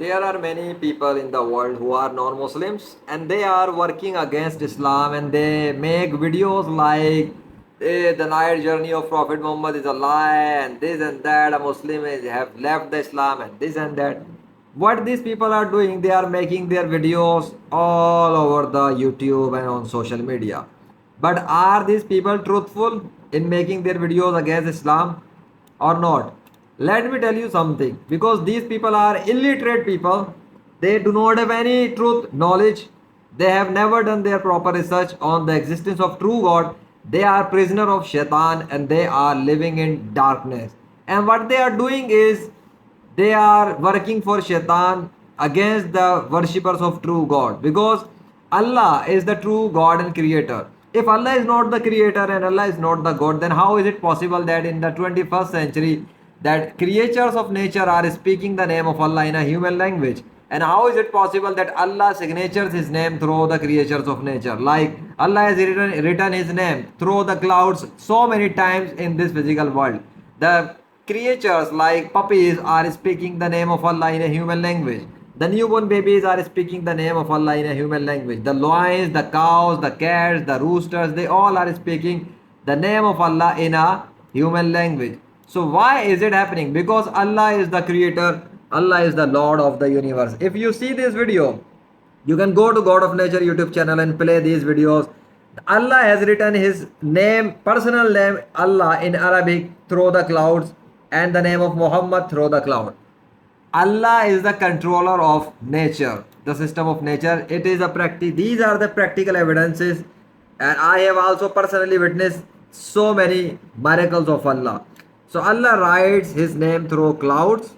There are many people in the world who are non-Muslims and they are working against Islam and they make videos like the night journey of Prophet Muhammad is a lie and this and that, a Muslim have left the Islam and this and that. What these people are doing, they are making their videos all over the YouTube and on social media. But are these people truthful in making their videos against Islam or not? Let me tell you something, because these people are illiterate people. They do not have any truth knowledge. They have never done their proper research on the existence of true God. They are prisoner of shaitan and they are living in darkness. And what they are doing is they are working for shaitan against the worshippers of true God, because Allah is the true God and creator. If Allah is not the creator and Allah is not the God, then how is it possible that in the 21st century that creatures of nature are speaking the name of Allah in a human language? And how is it possible that Allah signatures his name through the creatures of nature? Like Allah has written his name through the clouds so many times in this physical world. The creatures like puppies are speaking the name of Allah in a human language. The newborn babies are speaking the name of Allah in a human language. The lions, the cows, the cats, the roosters, they all are speaking the name of Allah in a human language. So why is it happening? Because Allah is the creator, Allah is the Lord of the universe. If you see this video, you can go to God of Nature YouTube channel and play these videos. Allah has written his name, personal name, Allah in Arabic through the clouds and the name of Muhammad through the cloud. Allah is the controller of nature, the system of nature. It is a practice. These are the practical evidences, and I have also personally witnessed so many miracles of Allah. So Allah writes His name through clouds,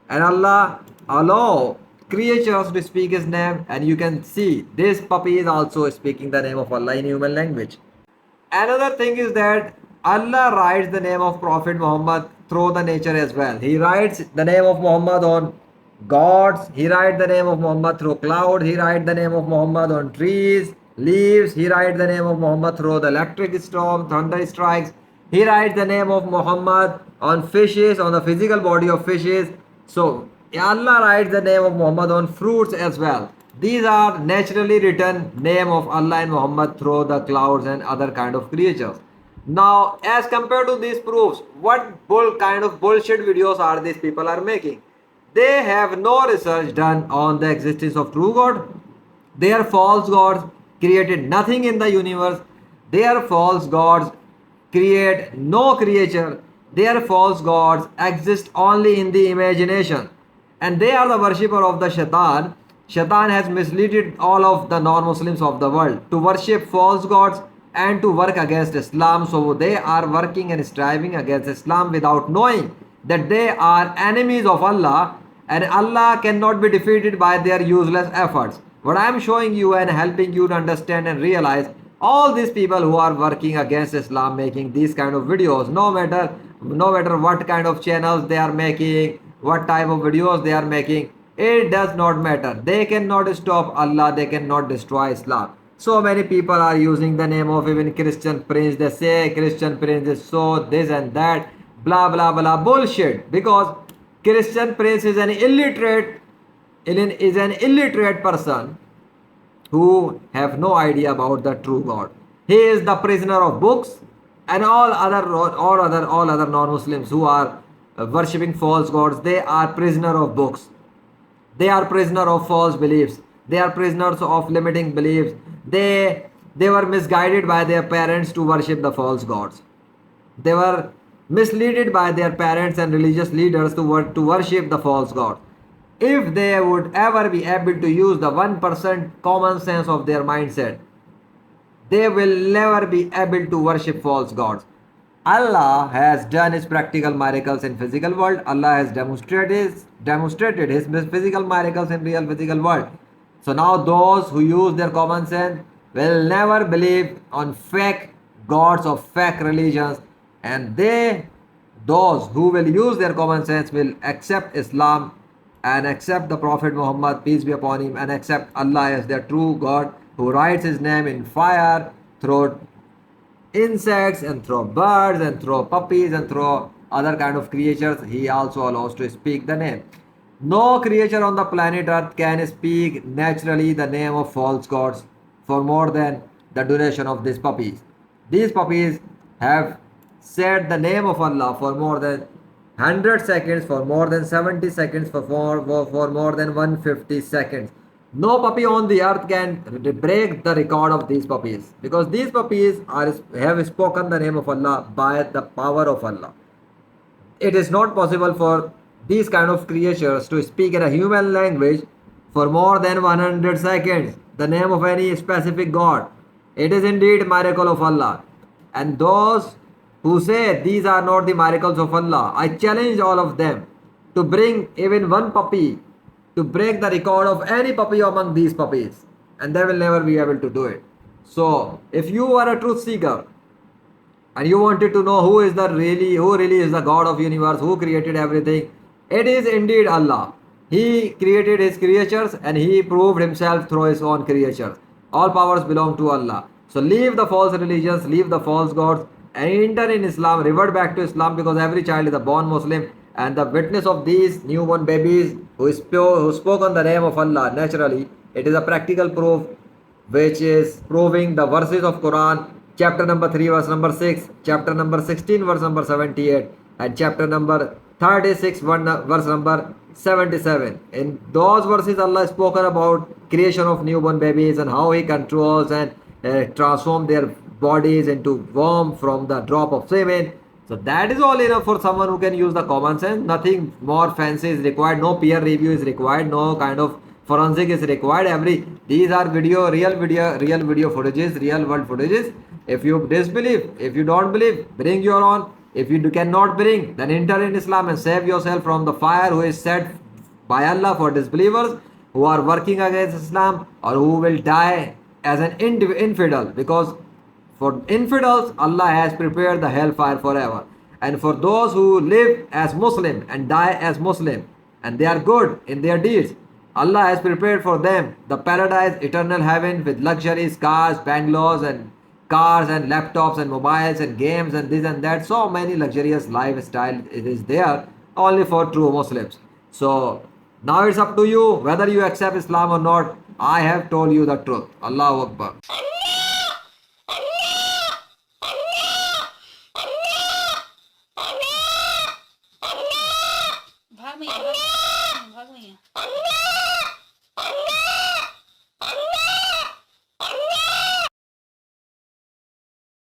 and Allah allow creatures to speak His name, and you can see this puppy is also speaking the name of Allah in human language. Another thing is that Allah writes the name of Prophet Muhammad through the nature as well. He writes the name of Muhammad on gods. He writes the name of Muhammad through cloud. He writes the name of Muhammad on trees, leaves. He writes the name of Muhammad through the electric storm, thunder strikes. He writes the name of Muhammad on fishes, on the physical body of fishes. So Allah writes the name of Muhammad on fruits as well. These are naturally written name of Allah and Muhammad through the clouds and other kind of creatures. Now, as compared to these proofs, what kind of bullshit videos are these people are making? They have no research done on the existence of true God. Their false gods created nothing in the universe. Their false gods create no creature. Their false gods exist only in the imagination. And they are the worshipper of the shaitan. Shaitan has misled all of the non-Muslims of the world to worship false gods and to work against Islam. So they are working and striving against Islam without knowing that they are enemies of Allah, and Allah cannot be defeated by their useless efforts. What I am showing you and helping you to understand and realize, all these people who are working against Islam, making these kind of videos, no matter what kind of channels they are making, what type of videos they are making, it does not matter. They cannot stop Allah, they cannot destroy Islam. So many people are using the name of even Christian Prince. They say Christian Prince is so this and that, blah blah blah, bullshit. Because Christian Prince is an illiterate person who have no idea about the true God. He is the prisoner of books, and all other non-Muslims who are worshipping false gods, they are prisoner of books. They are prisoner of false beliefs. They are prisoners of limiting beliefs. They were misguided by their parents to worship the false gods. They were misled by their parents and religious leaders to worship the false god. If they would ever be able to use the 1% common sense of their mindset, they will never be able to worship false gods. Allah has done his practical miracles in physical world. Allah has demonstrated his physical miracles in real physical world. So now those who use their common sense will never believe on fake gods of fake religions, and those who will use their common sense will accept Islam and accept the Prophet Muhammad, peace be upon him, and accept Allah as their true God, who writes his name in fire through insects and through birds and through puppies and through other kind of creatures. He also allows to speak the name. No creature on the planet Earth can speak naturally the name of false gods for more than the duration of these puppies. These puppies have said the name of Allah for more than 100 seconds, for more than 70 seconds, for more than 150 seconds. No puppy on the earth can break the record of these puppies, because these puppies have spoken the name of Allah by the power of Allah. It is not possible for these kind of creatures to speak in a human language for more than 100 seconds the name of any specific god. It is indeed miracle of Allah. And those who say these are not the miracles of Allah, I challenge all of them to bring even one puppy to break the record of any puppy among these puppies, and they will never be able to do it. So if you are a truth seeker and you wanted to know who really is the god of universe, who created everything, it is indeed Allah. He created his creatures and he proved himself through his own creatures. All powers belong to Allah. So leave the false religions, leave the false gods, and enter in Islam, revert back to Islam, because every child is a born Muslim, and the witness of these newborn babies who spoke on the name of Allah naturally, it is a practical proof which is proving the verses of Quran, chapter number 3 verse number 6, chapter number 16 verse number 78, and chapter number 36 verse number 77. In those verses Allah spoken about creation of newborn babies and how he controls and transform their bodies into worm from the drop of semen. So that is all enough for someone who can use the common sense. Nothing more fancy is required. No peer review is required. No kind of forensic is required. These are real video footages, real world footages. If you disbelieve, if you don't believe, bring your own. If you cannot bring, then enter in Islam and save yourself from the fire who is set by Allah for disbelievers who are working against Islam, or who will die as an infidel, because for infidels, Allah has prepared the hellfire forever. And for those who live as Muslim and die as Muslim, and they are good in their deeds, Allah has prepared for them the paradise, eternal heaven with luxuries, cars, bungalows, and cars and laptops and mobiles and games and this and that. So many luxurious lifestyle it is there only for true Muslims. So now it's up to you whether you accept Islam or not. I have told you the truth. Allahu Akbar.